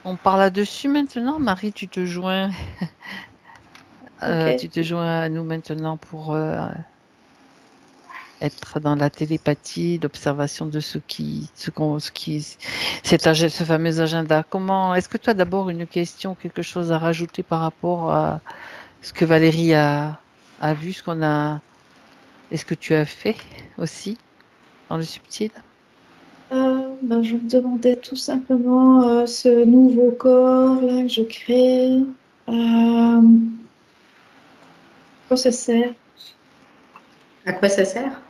On parle là-dessus maintenant. Marie, Ok. tu te joins à nous maintenant pour être dans la télépathie, l'observation de ce fameux agenda. Comment, est-ce que tu as d'abord une question, quelque chose à rajouter par rapport à ce que Valérie a vu, est-ce que tu as fait aussi dans le subtil? Ben, je me demandais tout simplement ce nouveau corps là que je crée. À quoi ça sert? À quoi ça sert?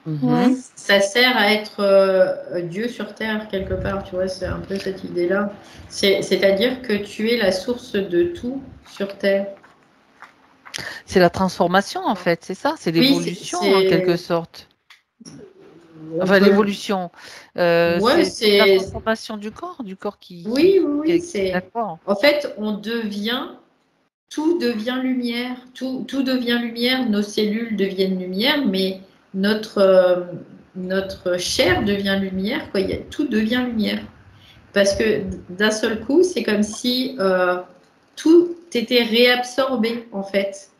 Mhm. Ouais. Ça sert à être Dieu sur Terre, quelque part, tu vois, c'est un peu cette idée-là. C'est-à-dire que tu es la source de tout sur Terre. C'est la transformation en fait, c'est ça, c'est Oui, l'évolution en quelque sorte. on Enfin, peut, l'évolution, ouais, c'est la transformation du corps oui, oui, oui, d'accord. en fait, tout devient lumière, tout devient lumière, nos cellules deviennent lumière, mais notre, euh, notre chair devient lumière, quoi, tout devient lumière. Parce que d'un seul coup, c'est comme si tout était réabsorbé, en fait,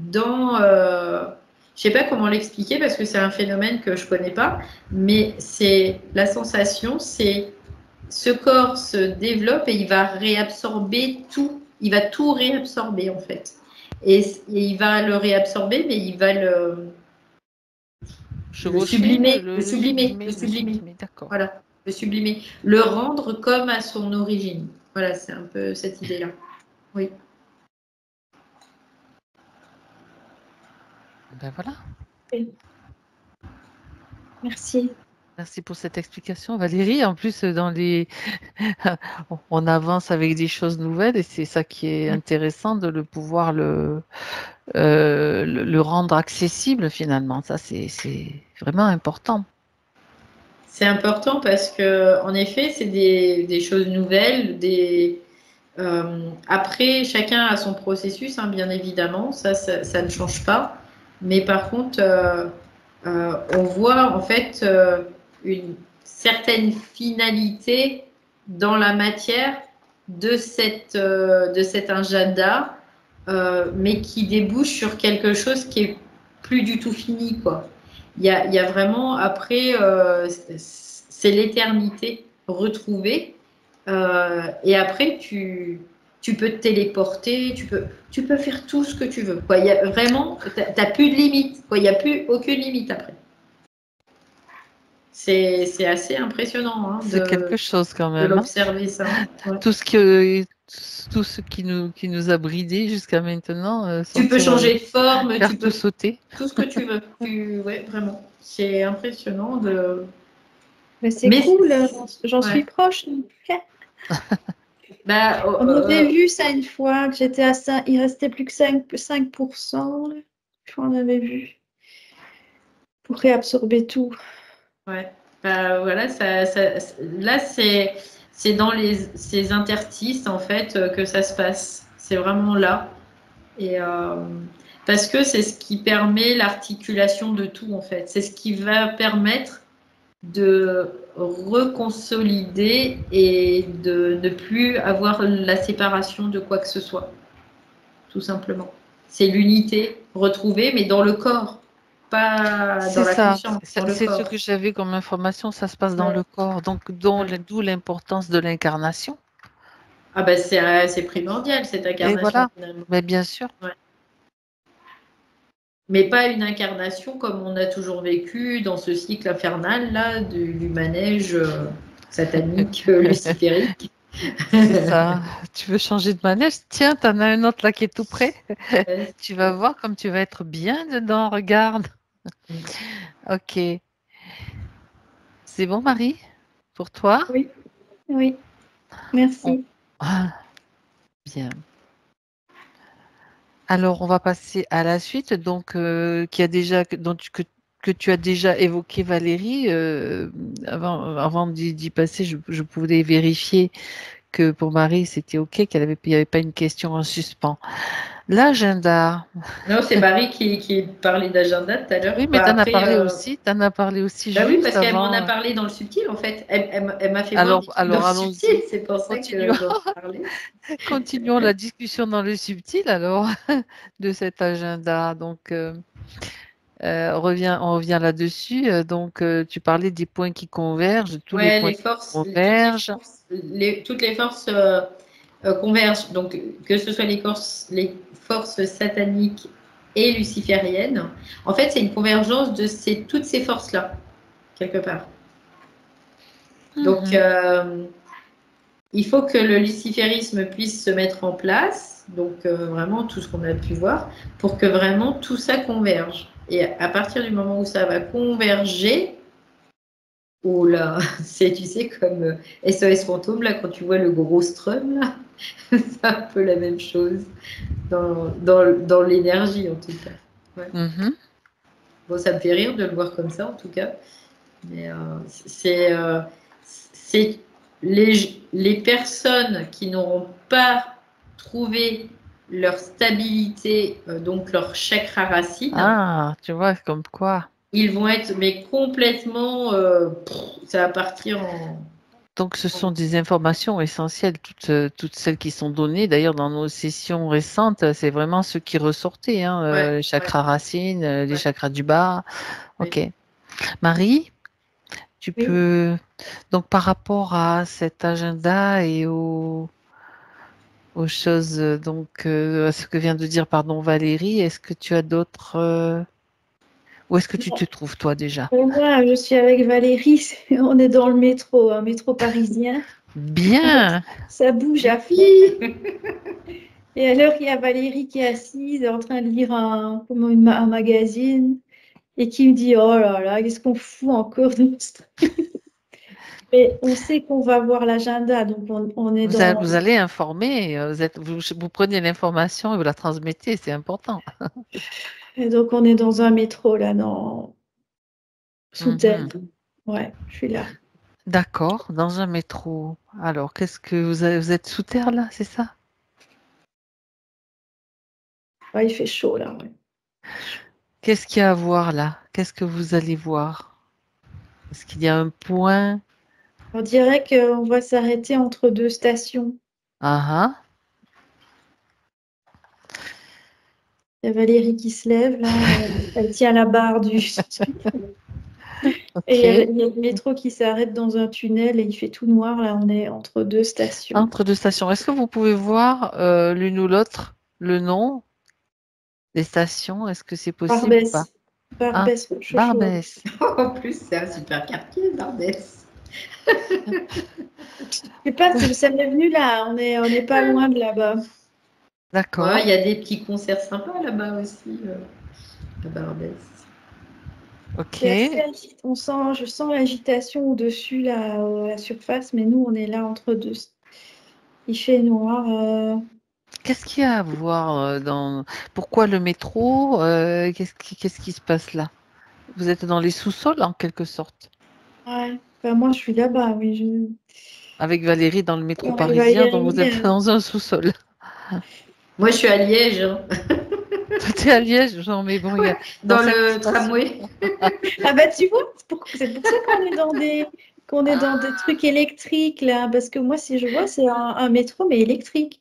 dans... je sais pas comment l'expliquer parce que c'est un phénomène que je connais pas, mais c'est la sensation, c'est ce corps se développe et il va réabsorber tout. Il va tout réabsorber, en fait. Et il va le réabsorber, mais il va le Chevaucher, sublimer, le sublimer, le le sublimer. sublimer, d'accord. Voilà, le sublimer. Le rendre comme à son origine. Voilà, c'est un peu cette idée-là. Oui. Ben voilà. Ok. Merci. Merci pour cette explication, Valérie. En plus, on avance avec des choses nouvelles et c'est ça qui est intéressant de le pouvoir le rendre accessible finalement. Ça, c'est vraiment important. C'est important parce que, en effet, c'est des choses nouvelles. Après, chacun a son processus, hein, bien évidemment. Ça ne change pas. Mais par contre, on voit en fait une certaine finalité dans la matière de cet agenda, mais qui débouche sur quelque chose qui est plus du tout fini, quoi. Il y a vraiment, après, c'est l'éternité retrouvée. Et après, tu peux te téléporter, tu peux faire tout ce que tu veux. Quoi. Il y a vraiment, t'as plus de limite. Quoi. Il n'y a plus aucune limite après. C'est assez impressionnant hein, C'est quelque chose quand de même, hein. l'observer, ça. Ouais. Tout ce que, tout ce qui nous a bridés jusqu'à maintenant, Tu peux changer de forme, tu faire tout peux sauter. tout ce que tu veux. Ouais, vraiment. C'est impressionnant de. Mais c'est Mais cool, j'en suis ouais. proche. Bah, On avait vu ça une fois, que j'étais à 5, il restait plus que 5% là. Je crois qu'on avait vu. Pour réabsorber tout. ouais. Bah, voilà, là, c'est dans ces interstices, en fait, que ça se passe. C'est vraiment là. Et, parce que c'est ce qui permet l'articulation de tout, en fait. C'est ce qui va permettre de reconsolider et de ne plus avoir la séparation de quoi que ce soit, tout simplement. C'est l'unité retrouvée, mais dans le corps, pas dans C'est la ça, conscience, dans le c'est ce corps. que j'avais comme information, ça se passe dans Ouais, le corps. Donc, ouais. d'où l'importance de l'incarnation. Ah ben c'est primordial cette Et incarnation voilà, finalement. mais bien sûr, Ouais. Mais pas une incarnation comme on a toujours vécu dans ce cycle infernal là du manège satanique luciférique. c'est ça. Tu veux changer de manège? Tiens, t'en as un autre là qui est tout près. Tu vas voir comme tu vas être bien dedans, regarde. Ok. C'est bon, Marie? Pour toi? Oui, oui, On- merci. Ah, bien. Alors, on va passer à la suite, donc qui a déjà que tu as déjà évoqué, Valérie. Avant d'y passer, je pouvais vérifier que pour Marie, c'était OK, il n'y avait pas une question en suspens. L'agenda. Non, c'est Marie qui parlait d'agenda tout à l'heure. Oui, mais tu en as Après, parlé aussi. Tu en as parlé aussi bah oui, juste parce qu'elle m'en a avant. parlé dans le subtil, en fait. Elle m'a fait voir des trucs dans Alors le subtil. allons-y. C'est pour ça que Continuons, j'en ai parlé. continuons la discussion dans le subtil alors de cet agenda. Donc, on revient là-dessus. Donc, tu parlais des points qui convergent, tous les Ouais, points les qui forces, convergent. toutes les forces convergent. Donc, que ce soit les forces sataniques et lucifériennes. En fait, c'est une convergence de toutes ces forces-là, quelque part. Donc, Mhm. il faut que le luciférisme puisse se mettre en place, donc vraiment tout ce qu'on a pu voir, pour que vraiment tout ça converge. Et à partir du moment où ça va converger, oh là, c'est, tu sais, comme SOS Fantôme, là, quand tu vois le gros strum, là, c'est un peu la même chose dans l'énergie, en tout cas. Ouais. Mhm. Bon, ça me fait rire de le voir comme ça, en tout cas. Mais c'est les personnes qui n'auront pas trouvé leur stabilité, donc leur chakra racine, Ah, tu vois, comme quoi. ils vont être mais complètement, ça va partir en... Donc, ce sont des informations essentielles, toutes celles qui sont données. D'ailleurs, dans nos sessions récentes, c'est vraiment ce qui ressortait, hein, Ouais, les ouais, chakras racines, les ouais, chakras du bas. oui. OK. Marie, tu Oui. peux, donc par rapport à cet agenda et aux choses, à ce que vient de dire, pardon, Valérie, est-ce que tu as d'autres, où est-ce que tu te trouves, toi, déjà? Moi, je suis avec Valérie, on est dans le métro, un métro parisien. Bien. Ça bouge à fond. Youpi. Et alors, il y a Valérie qui est assise en train de lire un magazine et qui me dit, oh là là, qu'est-ce qu'on fout encore de ce truc. Mais on sait qu'on va voir l'agenda, donc on est dans... Vous allez informer, vous prenez l'information et vous la transmettez, c'est important. Et donc on est dans un métro, là, sous terre. Mhm. Ouais, je suis là. D'accord, dans un métro. Alors, qu'est-ce que vous êtes sous terre là, c'est ça? Ouais, il fait chaud, là. Ouais. Qu'est-ce qu'il y a à voir là? Qu'est-ce que vous allez voir? Est-ce qu'il y a un point? On dirait qu'on va s'arrêter entre deux stations. Ah ah. Il y a Valérie qui se lève, là, elle tient la barre du... Et Ok. il y a le métro qui s'arrête dans un tunnel et il fait tout noir. Là, on est entre deux stations. Entre deux stations. Est-ce que vous pouvez voir l'une ou l'autre le nom des stations? Est-ce que c'est possible ou pas? Barbès. Ah, Barbès, Rochechouart. Barbès. En plus, c'est un super quartier, Barbès. Je sais pas, ça m'est venu là. On est pas loin de là-bas. Ouais, D'accord. il y a des petits concerts sympas là-bas aussi, à Barbès. Ok. C'est assez je sens l'agitation au-dessus, là, à la surface, mais nous, on est là entre deux. Il fait noir. Qu'est-ce qu'il y a à voir dans... Pourquoi le métro? Qu'est-ce qui se passe là? Vous êtes dans les sous-sols en quelque sorte. Ouais. Enfin, moi, je suis là-bas, oui. Avec Valérie dans le métro Ouais, parisien, donc vous Valérie, êtes dans un sous-sol. Moi, je suis à Liège, hein. Toi, t'es à Liège, genre, mais bon, il y a dans Dans cette le station. tramway. Ah bah tu vois, c'est pour ça qu'on est dans des trucs électriques là, parce que moi si je vois c'est un métro mais électrique.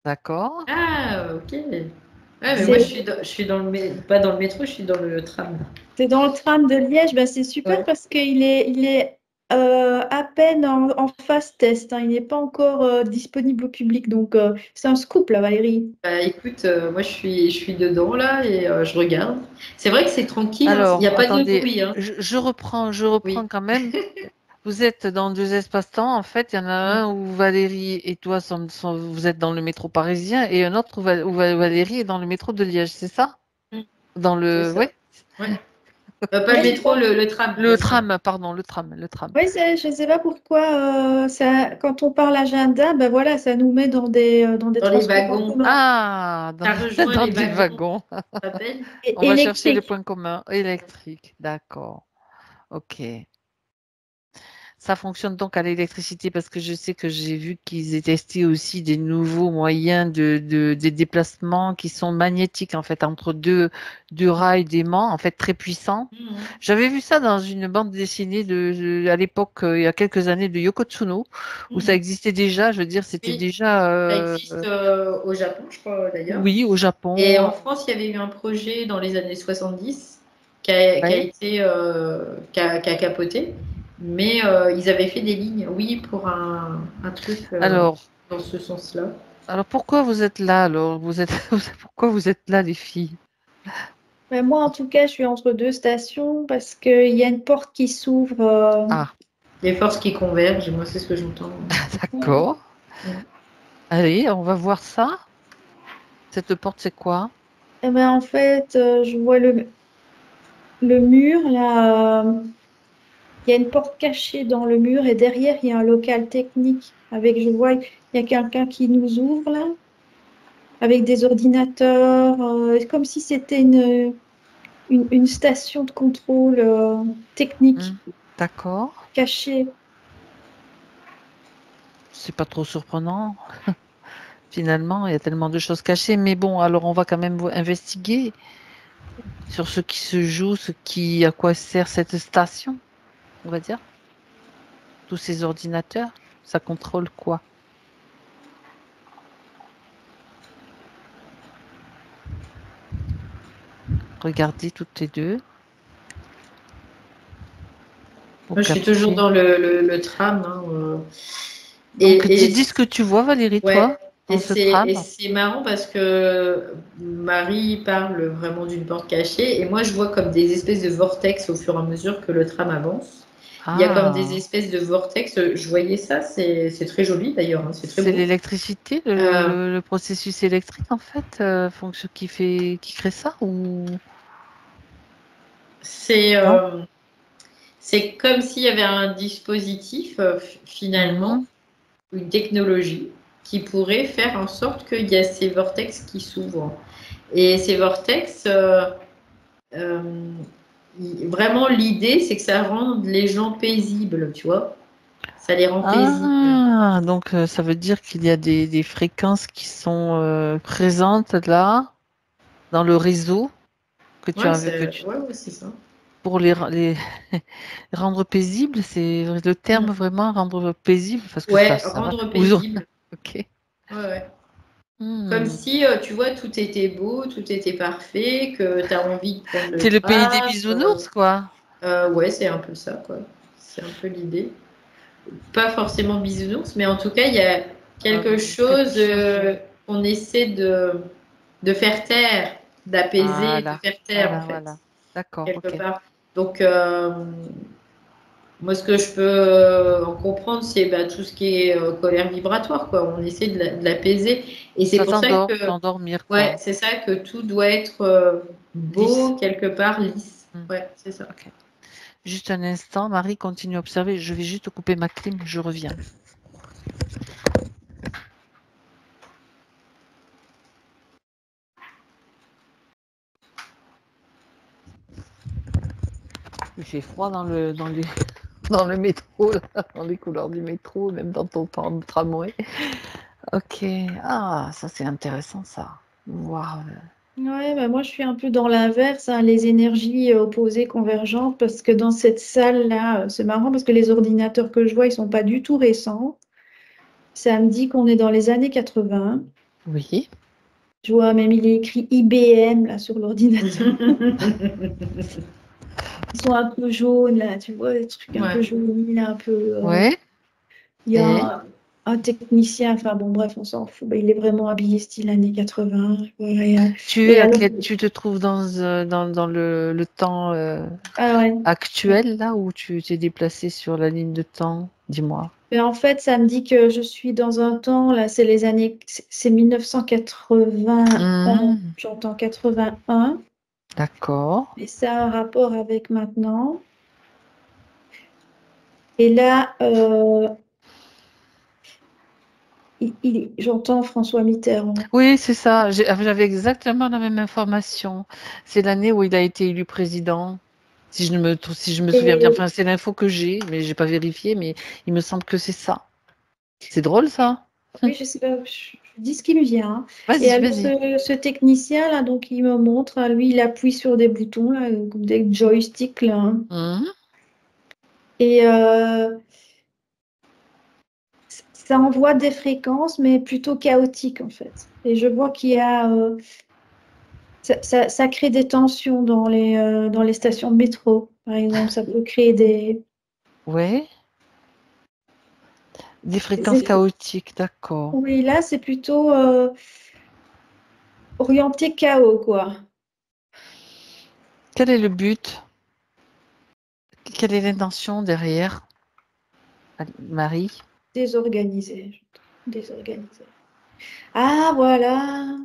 D'accord. Ah, ok. Ouais, mais moi, C'est je suis dans pas dans le métro, je suis dans le tram. c'est dans le tram de Liège, bah c'est super Ouais. parce il est à peine en phase test, hein. Il n'est pas encore disponible au public, donc c'est un scoop là Valérie. Bah, écoute, moi, je suis dedans là et je regarde. C'est vrai que c'est tranquille, hein. Il n'y a Alors, pas de attendez, bruit, hein. je reprends Oui. quand même. Vous êtes dans deux espaces-temps. En fait, il y en a un Mm. où Valérie et toi, vous êtes dans le métro parisien et un autre où Valérie est dans le métro de Liège, c'est ça? Mm. Dans C'est le... ça. Oui, Ouais. Pas le Ouais, métro, le tram. le tram, pardon, le tram. ouais, je ne sais pas pourquoi quand on parle agenda, ben voilà, ça nous met dans des Dans les transports en wagons. commun Ah, Ça rejoint dans les des wagons, tu wagons. te rappelles? On va chercher le électriques. point commun électrique. D'accord. Ok. Ça fonctionne donc à l'électricité parce que je sais que j'ai vu qu'ils aient testé aussi des nouveaux moyens des déplacements qui sont magnétiques en fait entre deux rails d'aimant en fait très puissants. J'avais vu ça dans une bande dessinée à l'époque il y a quelques années de Yoko Tsuno où ça existait déjà. Je veux dire c'était Oui, déjà ça existe au Japon, je crois d'ailleurs. oui au Et en Japon. France, il y avait eu un projet dans les années 70 qui a Ouais. été qui a capoté. Mais ils avaient fait des lignes, oui, pour un truc Alors dans ce sens-là. alors pourquoi vous êtes là alors vous êtes pourquoi vous êtes là les filles? Mais moi, en tout cas, je suis entre deux stations parce qu'il y a une porte qui s'ouvre. Ah Les forces qui convergent, moi, c'est ce que j'entends. d'accord. Mm. Allez on va voir ça. Cette porte c'est quoi? Eh ben, en fait, je vois le mur, là. Il y a une porte cachée dans le mur et derrière, il y a un local technique avec, je vois, il y a quelqu'un qui nous ouvre là, avec des ordinateurs, comme si c'était une station de contrôle technique D'accord. cachée. C'est pas trop surprenant. Finalement, il y a tellement de choses cachées. Mais bon, alors on va quand même investiguer sur ce qui se joue, à quoi sert cette station, on va dire. Tous ces ordinateurs, ça contrôle quoi? Regardez toutes les deux. Moi, je suis toujours dans le tram. Hein, Donc, et dis ce que tu vois, Valérie, ouais, toi, dans ce tram. c'est marrant parce que Marie parle vraiment d'une porte cachée et moi, je vois comme des espèces de vortex au fur et à mesure que le tram avance. Il y a comme des Ah, espèces de vortex. Je voyais ça, c'est très joli d'ailleurs, hein, c'est très c'est beau. l'électricité, Euh, le processus électrique, en fait, qui crée ça ou c'est non? euh, c'est comme s'il y avait un dispositif finalement, Mhm. une technologie qui pourrait faire en sorte qu'il y a ces vortex qui s'ouvrent. Et ces vortex, euh, vraiment l'idée, c'est que ça rende les gens paisibles, tu vois. Ça les rend paisibles. Ah, donc ça veut dire qu'il y a des fréquences qui sont présentes là, dans le réseau que tu Ouais, as que tu, ouais, c'est ça. pour les rendre paisibles, c'est le terme Mm. vraiment rendre paisible parce que Ouais, ça va. rendre Vous paisible. ok. Ouais, ouais. Comme Hmm. si, tu vois, tout était beau, tout était parfait, que tu as envie de prendre le C'est le pays des tram. bisounours, quoi. Ouais, c'est un peu ça, quoi. C'est un peu l'idée. Pas forcément bisounours, mais en tout cas, il y a quelque Quelque chose chose. qu'on essaie de faire taire, d'apaiser, de Voilà, faire taire, en voilà, fait, voilà. D'accord, quelque ok. part. Donc, moi, ce que je peux en comprendre, c'est bah, tout ce qui est colère vibratoire, quoi. On essaie de l'apaiser. Et c'est Ça pour ça que, t'endormir, ouais, quoi. c'est ça que tout doit être Lisse. beau, quelque part, lisse. Hmm. Ouais, c'est ça. Ok. Juste un instant, Marie, continue à observer. Je vais juste couper ma clim, je reviens. Il fait froid dans le métro, là, dans les couloirs du métro, même dans ton tramway. Ok. Ah, ça c'est intéressant ça. Voir. Ouais, bah moi je suis un peu dans l'inverse, hein, les énergies opposées convergentes, parce que dans cette salle-là, c'est marrant parce que les ordinateurs que je vois, ils sont pas du tout récents. Ça me dit qu'on est dans les années 80. Oui. Je vois même il est écrit IBM là sur l'ordinateur. Ils sont un peu jaunes là, tu vois, des trucs un peu Ouais. jaunis là, un peu. Ouais. Il y Et a un technicien, enfin bon bref, on s'en fout. Bah, il est vraiment habillé style années 80. Ouais, et alors, tu te trouves dans le temps ah ouais. actuel, là, où tu t'es déplacé sur la ligne de temps? Dis-moi. Mais en fait, ça me dit que je suis dans un temps, là, c'est les années, c'est 1980, Mhm. j'entends 81, D'accord. et ça a un rapport avec maintenant. Et là, j'entends François Mitterrand. Oui, c'est ça. J'avais exactement la même information. C'est l'année où il a été élu président. Si je me souviens bien, enfin, c'est l'info que j'ai, mais j'ai pas vérifié, mais il me semble que c'est ça. C'est drôle, ça. Oui, je sais pas, je dis ce qui me vient. Hein. Et Vas-y, alors, vas-y. ce technicien, là, donc, il me montre, hein, lui, il appuie sur des boutons, là, comme des joysticks, là. Hein. Mhm. Et ça envoie des fréquences, mais plutôt chaotiques, en fait. Et je vois qu'il y a... ça crée des tensions dans les stations de métro, par exemple. Ça peut créer des... Ouais. Des fréquences chaotiques, d'accord. Oui, là, c'est plutôt orienté chaos, quoi. Quel est le but? Quelle est l'intention derrière, Marie? Désorganisé. Désorganisé. Ah, voilà.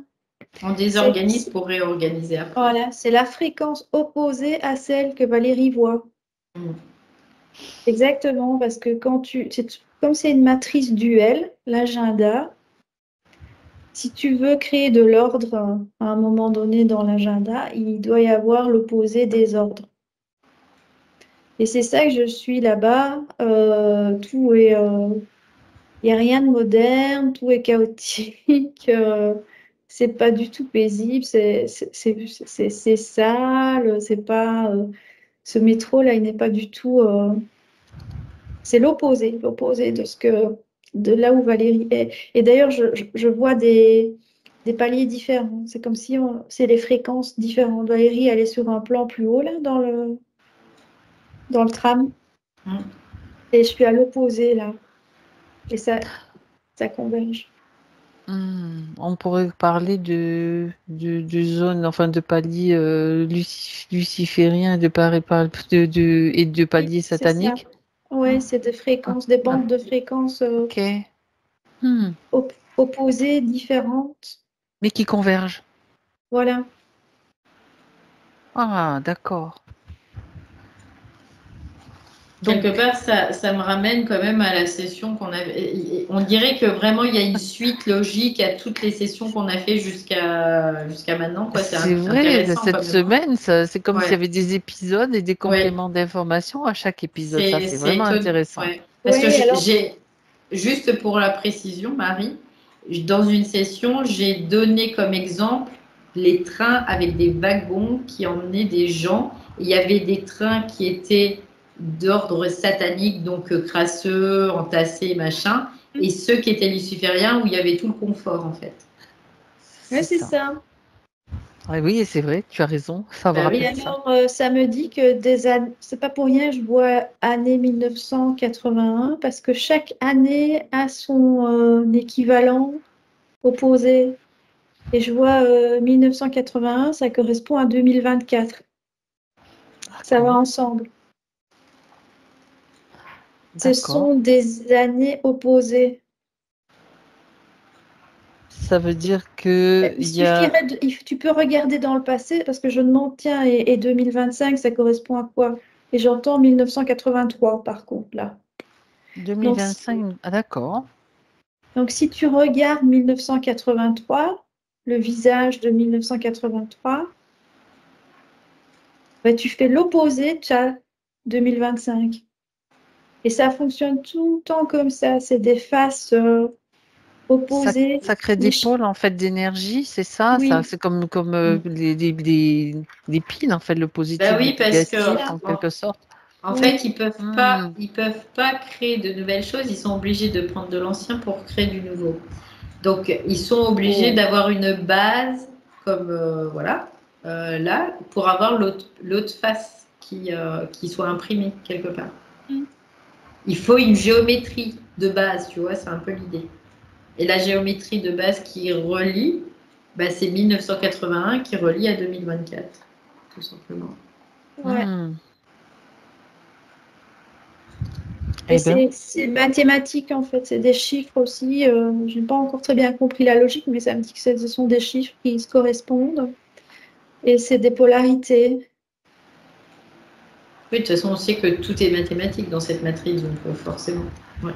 On désorganise pour réorganiser après. Voilà, c'est la fréquence opposée à celle que Valérie voit. Mm. Exactement, parce que comme c'est une matrice duelle, l'agenda, si tu veux créer de l'ordre à un moment donné dans l'agenda, il doit y avoir l'opposé des ordres. Et c'est ça que je suis là-bas. Tout est, il n'y a rien de moderne, tout est chaotique. C'est pas du tout paisible, c'est sale, c'est pas. Ce métro-là, il n'est pas du tout. C'est l'opposé de là où Valérie est. Et d'ailleurs, je vois des paliers différents. C'est comme si c'est les fréquences différentes. Valérie, elle est sur un plan plus haut, là, dans le tram. Mm. Et je suis à l'opposé, là. Et ça converge. On pourrait parler de zone, enfin de paliers lucifériens, et de Oui, paliers c'est ça. sataniques. Oui, c'est des Ah, fréquences, des bandes de fréquences ok. Hmm. opposées, différentes. Mais qui convergent. Voilà. Ah, d'accord. Quelque Donc, part, ça me ramène quand même à la session qu'on avait. On dirait que vraiment, il y a une suite logique à toutes les sessions qu'on a fait jusqu'à maintenant, quoi. C'est c'est vrai, intéressant cette quand même. Hein. semaine, c'est comme s'il y Ouais, avait des épisodes et des ouais. compléments d'informations à chaque épisode. Ça, c'est C'est vraiment étonnant. intéressant. Ouais. Parce que Oui, alors, juste pour la précision, Marie, dans une session, j'ai donné comme exemple les trains avec des wagons qui emmenaient des gens. Il y avait des trains qui étaient d'ordre satanique, donc crasseux, entassés, machin, et ceux qui étaient lucifériens où il y avait tout le confort en fait. ouais, C'est c'est ça. ça. Ah oui, c'est vrai, tu as raison. Ça me Bah Et oui. rappelle ça. alors, ça me dit que c'est pas pour rien, je vois année 1981, parce que chaque année a son équivalent opposé. Et je vois 1981, ça correspond à 2024. Ça va D'accord. ensemble. Ce D'accord. sont des années opposées. Ça veut dire que Il il y a suffirait tu peux regarder dans le passé, parce que je demande, tiens, et 2025, ça correspond à quoi? Et j'entends 1983, par contre, là. Donc, 2025. Ah, d'accord. Donc, si tu regardes 1983, le visage de 1983, bah, tu fais l'opposé de 2025. Et ça fonctionne tout le temps comme ça. C'est des faces Ça, opposées. ça crée des pôles en fait d'énergie, c'est ça? Ça, Oui, c'est comme des piles en fait, le Bah positif, le oui, parce que négatif en en, quelque sorte. en oui, fait, Hmm. ils peuvent pas créer de nouvelles choses. Ils sont obligés de prendre de l'ancien pour créer du nouveau. Donc, ils sont obligés Oh. d'avoir une base comme voilà là pour avoir l'autre face qui soit imprimée quelque part. Mm. Il faut une géométrie de base, tu vois, c'est un peu l'idée. Et la géométrie de base qui relie, bah, c'est 1981 qui relie à 2024, tout simplement. Ouais. Hmm. Et Eh bien, c'est mathématique, en fait. C'est des chiffres aussi. Je n'ai pas encore très bien compris la logique, mais ça me dit que ce sont des chiffres qui se correspondent. Et c'est des polarités. Oui, de toute façon, on sait que tout est mathématique dans cette matrice, donc forcément. Ouais.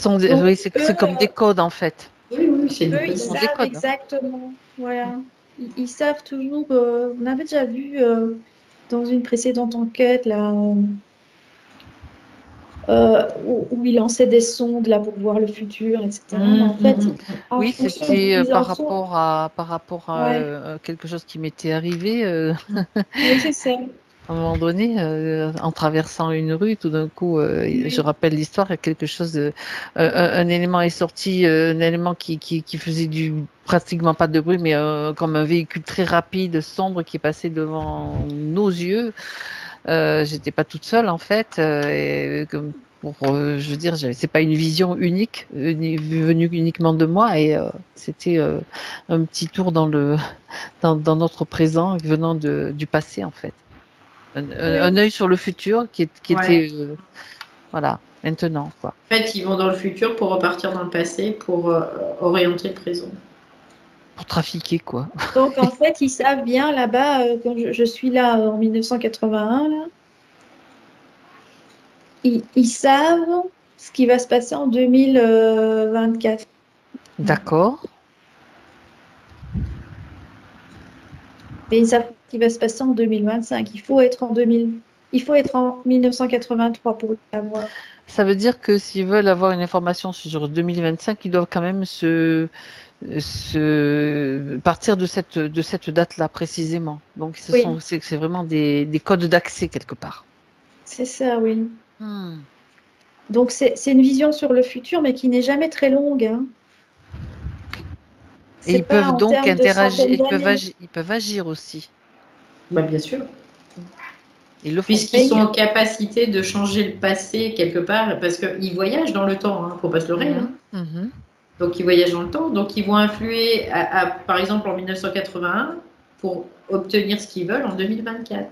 Donc, oui, eux, c'est comme des codes en fait. Oui, oui, c'est du eux, ils On codage. savent décode. exactement. Voilà. Ils savent toujours. On avait déjà vu dans une précédente enquête, là, où il lançait des sondes là, pour voir le futur, etc. Mais en fait, en Oui, fonction du c'était mise en par sonde, rapport à ouais, quelque chose qui m'était arrivé. oui, c'est ça. À un moment donné, en traversant une rue, tout d'un coup, je rappelle l'histoire, il y a quelque chose un élément est sorti, un élément qui faisait pratiquement pas de bruit, mais comme un véhicule très rapide, sombre, qui est passé devant nos yeux. J'étais pas toute seule en fait, et je veux dire, c'est pas une vision unique, venue uniquement de moi, et c'était un petit tour dans notre présent, venant du passé en fait. Un œil sur le futur qui était voilà, maintenant quoi. En fait, ils vont dans le futur pour repartir dans le passé, pour orienter le présent. Pour trafiquer quoi. Donc, en fait, ils savent bien là-bas, quand je suis là en 1981, là, ils savent ce qui va se passer en 2024. D'accord. Mais ils savent ce qui va se passer en 2025. Il faut être en 1983 pour le savoir. Ça veut dire que s'ils veulent avoir une information sur 2025, ils doivent quand même partir de cette date-là précisément. Donc Oui, c'est vraiment des codes d'accès quelque part. c'est ça, oui. Donc, c'est une vision sur le futur, mais qui n'est jamais très longue, hein. Et C'est ils pas peuvent en donc termes de interagir, centaines d'années. ils peuvent agir aussi. Bah, bien sûr. Ils le font. Puisqu'ils sont en capacité de changer le passé quelque part, parce qu'ils voyagent dans le temps, faut pas se leurrer. Donc, ils voyagent dans le temps, donc ils vont influer, par exemple, en 1981, pour obtenir ce qu'ils veulent en 2024.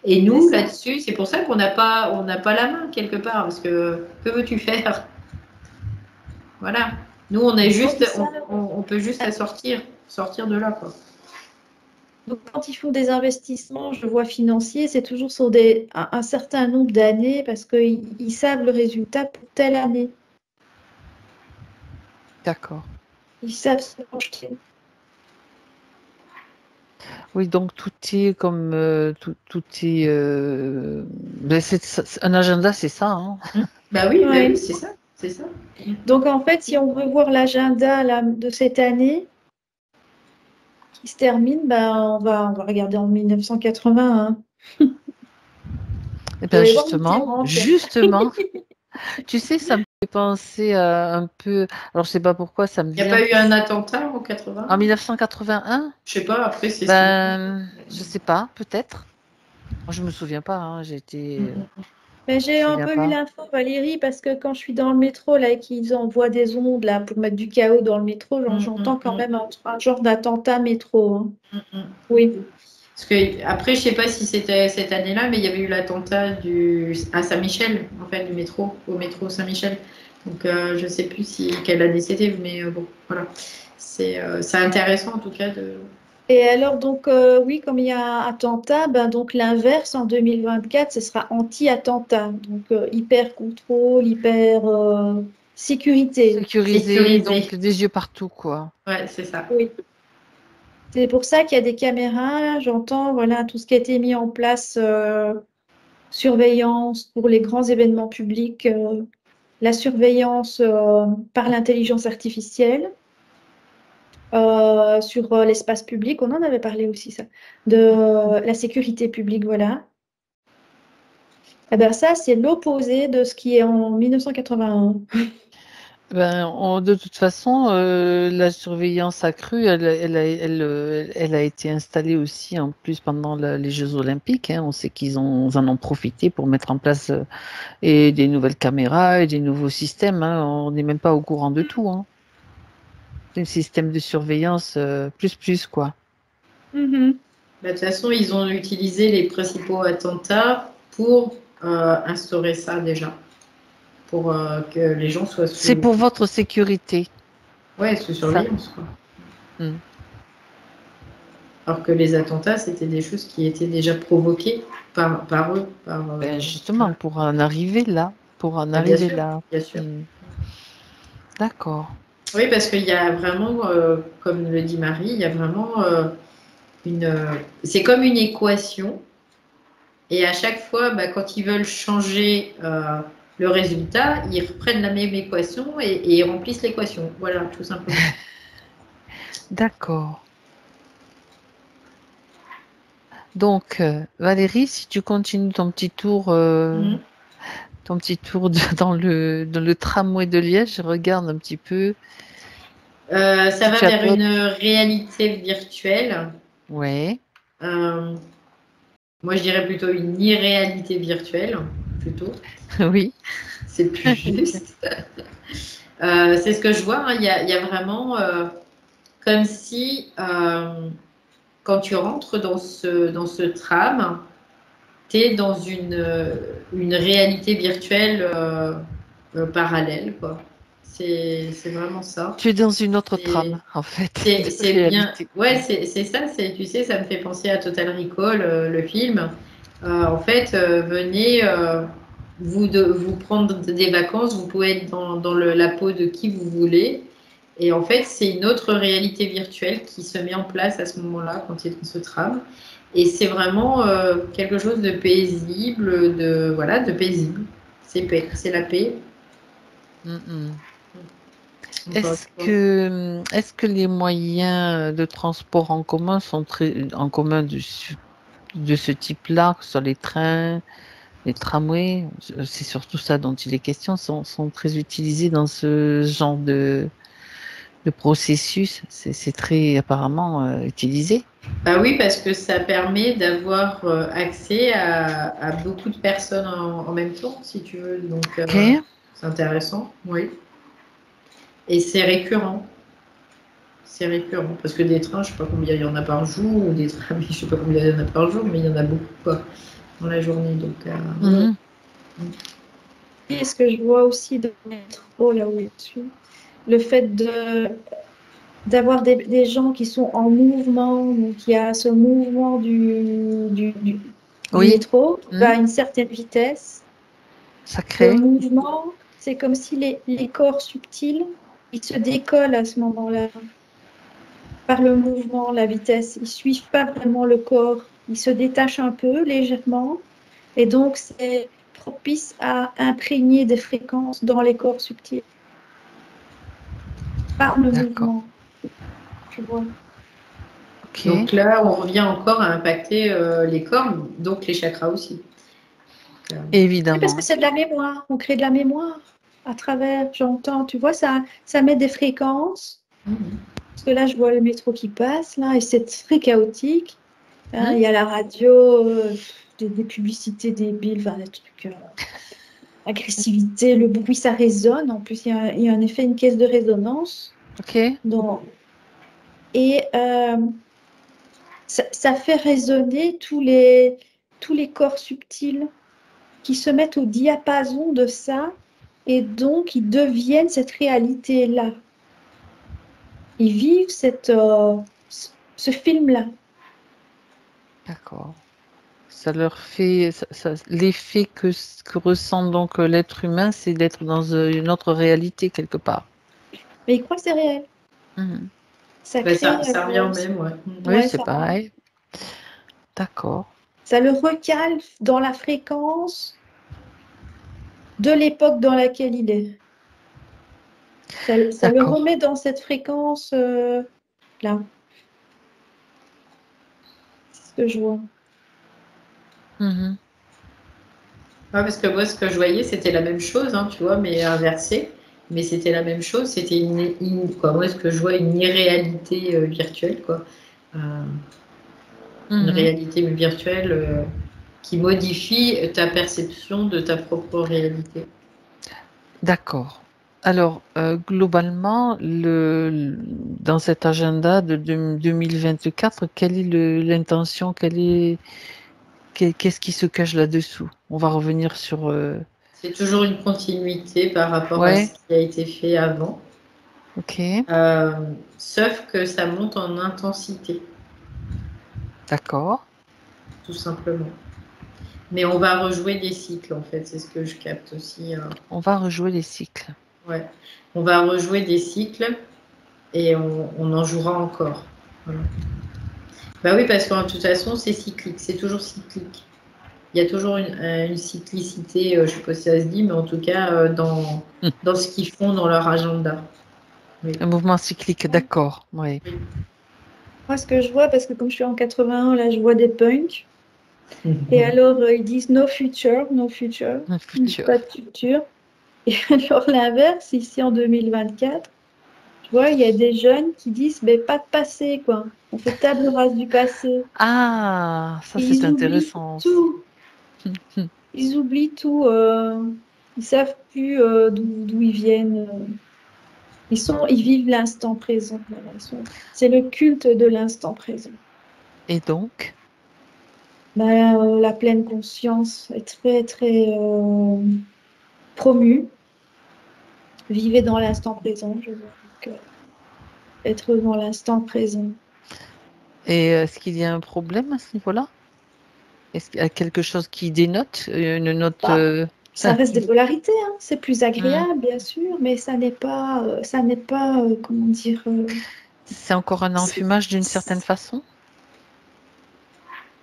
Et nous, là-dessus, c'est pour ça qu'on n'a pas la main quelque part, parce que veux-tu faire? Voilà. Nous, on est juste, on peut juste sortir de là, quoi. Donc, quand ils font des investissements, je vois financiers, c'est toujours sur un certain nombre d'années parce qu'ils savent le résultat pour telle année. D'accord. Ils savent se projeter. Oui, donc tout est comme tout est. Un agenda, c'est ça. Hein. Bah oui, oui, c'est ça, c'est ça. Donc en fait, si on veut voir l'agenda de cette année qui se termine, ben, on va regarder en 1981. Et bien justement, tu sais, ça me fait penser un peu. Alors je sais pas pourquoi ça me vient. Il n'y a pas eu un attentat en 80? En 1981? Je sais pas. Après c'est. Je sais pas, peut-être. Moi, je me souviens pas. Hein, Mais j'ai un peu eu l'info, Valérie, parce que quand je suis dans le métro là, et qu'ils envoient des ondes là, pour mettre du chaos dans le métro, j'entends quand même un genre d'attentat métro. Hein. Oui. Parce que, après, je sais pas si c'était cette année-là, mais il y avait eu l'attentat à Saint-Michel, en fait, au métro Saint-Michel. Donc, je sais plus quelle année c'était, mais bon, voilà. C'est intéressant en tout cas de. Et alors, donc, oui, comme il y a un attentat, ben, donc l'inverse en 2024, ce sera anti-attentat. Donc, hyper contrôle, hyper sécurité. Sécurisé, donc des yeux partout, quoi. Ouais, c'est ça. Oui. C'est pour ça qu'il y a des caméras. J'entends, voilà, tout ce qui a été mis en place, surveillance pour les grands événements publics, la surveillance par l'intelligence artificielle. Sur l'espace public, on en avait parlé aussi, ça, de la sécurité publique, voilà. Eh ben ça, c'est l'opposé de ce qui est en 1981. De toute façon, la surveillance accrue, elle a été installée aussi en plus pendant les Jeux Olympiques. Hein. On sait qu'ils en ont profité pour mettre en place et des nouvelles caméras et des nouveaux systèmes. Hein. On n'est même pas au courant de tout. Hein. C'est un système de surveillance plus quoi. Mm-hmm. De toute façon, ils ont utilisé les principaux attentats pour instaurer ça déjà. Pour que les gens soient sous. C'est pour votre sécurité. Ouais, sous surveillance, quoi. Alors que les attentats, c'était des choses qui étaient déjà provoquées par eux. Justement, pour en arriver là. Bien sûr. D'accord. Oui, parce qu'il y a vraiment, comme le dit Marie, il y a vraiment c'est comme une équation. Et à chaque fois, quand ils veulent changer le résultat, ils reprennent la même équation et ils remplissent l'équation. Voilà, tout simplement. D'accord. Donc, Valérie, si tu continues ton petit tour, dans le tramway de Liège, je regarde un petit peu. Ça va vers une réalité virtuelle. Ouais. Moi, je dirais plutôt une irréalité virtuelle, plutôt. Oui. C'est plus juste. C'est ce que je vois. Hein. Il y a vraiment comme si, quand tu rentres dans ce tram, tu es dans une réalité virtuelle parallèle, quoi. C'est vraiment ça. Tu es dans une autre trame, en fait. C'est bien. Ouais, c'est ça. Tu sais, ça me fait penser à Total Recall, le film. En fait, venez vous prendre des vacances. Vous pouvez être dans la peau de qui vous voulez. Et en fait, c'est une autre réalité virtuelle qui se met en place à ce moment-là quand tu es dans ce tram. Et c'est vraiment quelque chose de paisible, de paisible. C'est la paix. Est-ce que les moyens de transport en commun sont en commun de ce type-là, que ce soit les trains, les tramways, c'est surtout ça dont il est question, sont très utilisés dans ce genre de processus. C'est très apparemment utilisé. Bah oui, parce que ça permet d'avoir accès à beaucoup de personnes en même temps, si tu veux. Donc, Okay. c'est intéressant, oui. Et c'est récurrent. C'est récurrent. Parce que des trains, je ne sais pas combien il y en a par jour, ou des trams, je ne sais pas combien il y en a par jour, mais il y en a beaucoup, quoi, dans la journée. Donc, Et ce que je vois aussi dans le métro, là où je suis, le fait d'avoir des gens qui sont en mouvement, donc il y a ce mouvement du métro qui va à une certaine vitesse. Ça crée. Le mouvement, c'est comme si les corps subtils, ils se décollent à ce moment-là. Par le mouvement, la vitesse, ils ne suivent pas vraiment le corps, ils se détachent un peu légèrement. Et donc, c'est propice à imprégner des fréquences dans les corps subtils. Par le mouvement. Tu vois. Okay. Donc là, on revient encore à impacter les corps, donc les chakras aussi. Évidemment. Oui, parce que c'est de la mémoire. On crée de la mémoire à travers, j'entends, tu vois, ça met des fréquences. Parce que là, je vois le métro qui passe, là, et c'est très chaotique. Hein, il y a la radio, des publicités débiles, enfin, des trucs, agressivité, le bruit, ça résonne. En plus, il y a en effet une caisse de résonance. Ok. Et ça fait résonner tous les corps subtils qui se mettent au diapason de ça, et donc ils deviennent cette réalité-là. Ils vivent ce film-là. D'accord. Ça leur fait l'effet que ressent donc l'être humain, c'est d'être dans une autre réalité quelque part. Mais ils croient que c'est réel. Ça revient au même, ouais. Oui, c'est pareil. D'accord. Ça le recale dans la fréquence de l'époque dans laquelle il est. Ça le remet dans cette fréquence-là. C'est ce que je vois. Ouais, parce que moi, ce que je voyais, c'était la même chose, hein, tu vois, mais inversé. Mais c'était la même chose. C'était moi, ce que je vois, une irréalité virtuelle, quoi. Une réalité virtuelle qui modifie ta perception de ta propre réalité. D'accord. Alors, globalement, dans cet agenda de 2024, quelle est l'intention, qu'est-ce qui se cache là-dessous? On va revenir sur... C'est toujours une continuité par rapport à ce qui a été fait avant. Ok. Sauf que ça monte en intensité. D'accord. Tout simplement. Mais on va rejouer des cycles, en fait. C'est ce que je capte aussi. On va rejouer les cycles. Ouais. On va rejouer des cycles et on en jouera encore. Voilà. Bah oui, parce que de toute façon, c'est cyclique, c'est toujours cyclique. Il y a toujours une cyclicité, je ne sais pas si ça se dit, mais en tout cas, dans ce qu'ils font dans leur agenda. Oui. Un mouvement cyclique, d'accord. Oui. Moi, ce que je vois, parce que comme je suis en 81, là, je vois des punks. Et alors, ils disent no future, no future. Un futur. Pas de futur. Et alors, l'inverse, ici en 2024, tu vois, il y a des jeunes qui disent, mais pas de passé, quoi. On fait table rase du passé. Ah, ça Et c'est ils oublient intéressant aussi. tout. Ils oublient tout. Ils savent plus d'où ils viennent. Ils vivent l'instant présent. Voilà, c'est le culte de l'instant présent. Et donc, Ben, la pleine conscience est très, très promue. Vivez dans l'instant présent, je vois. Donc, être dans l'instant présent. et est-ce qu'il y a un problème à ce niveau-là? Est-ce qu'il y a quelque chose qui dénote une note Bah, ça reste des polarités, hein. C'est plus agréable, bien sûr, mais ça n'est pas, comment dire, c'est encore un enfumage d'une certaine façon?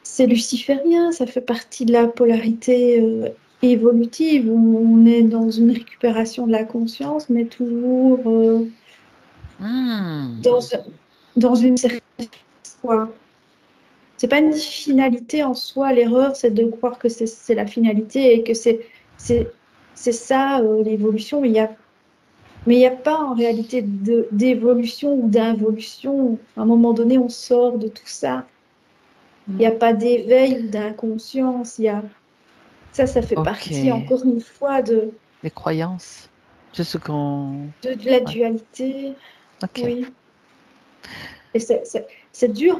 c'est luciférien, ça fait partie de la polarité évolutive où on est dans une récupération de la conscience, mais toujours dans, dans une certaine foi. C'est pas une finalité en soi, l'erreur, c'est de croire que c'est la finalité et que c'est ça l'évolution, mais il y a pas en réalité d'évolution ou d'involution. À un moment donné, on sort de tout ça. Il n'y a pas d'éveil ou d'inconscience. Ça fait partie, Ok. encore une fois, Les croyances, c'est ce qu'on... de la Ouais. dualité. Ok. Oui. Et c'est dur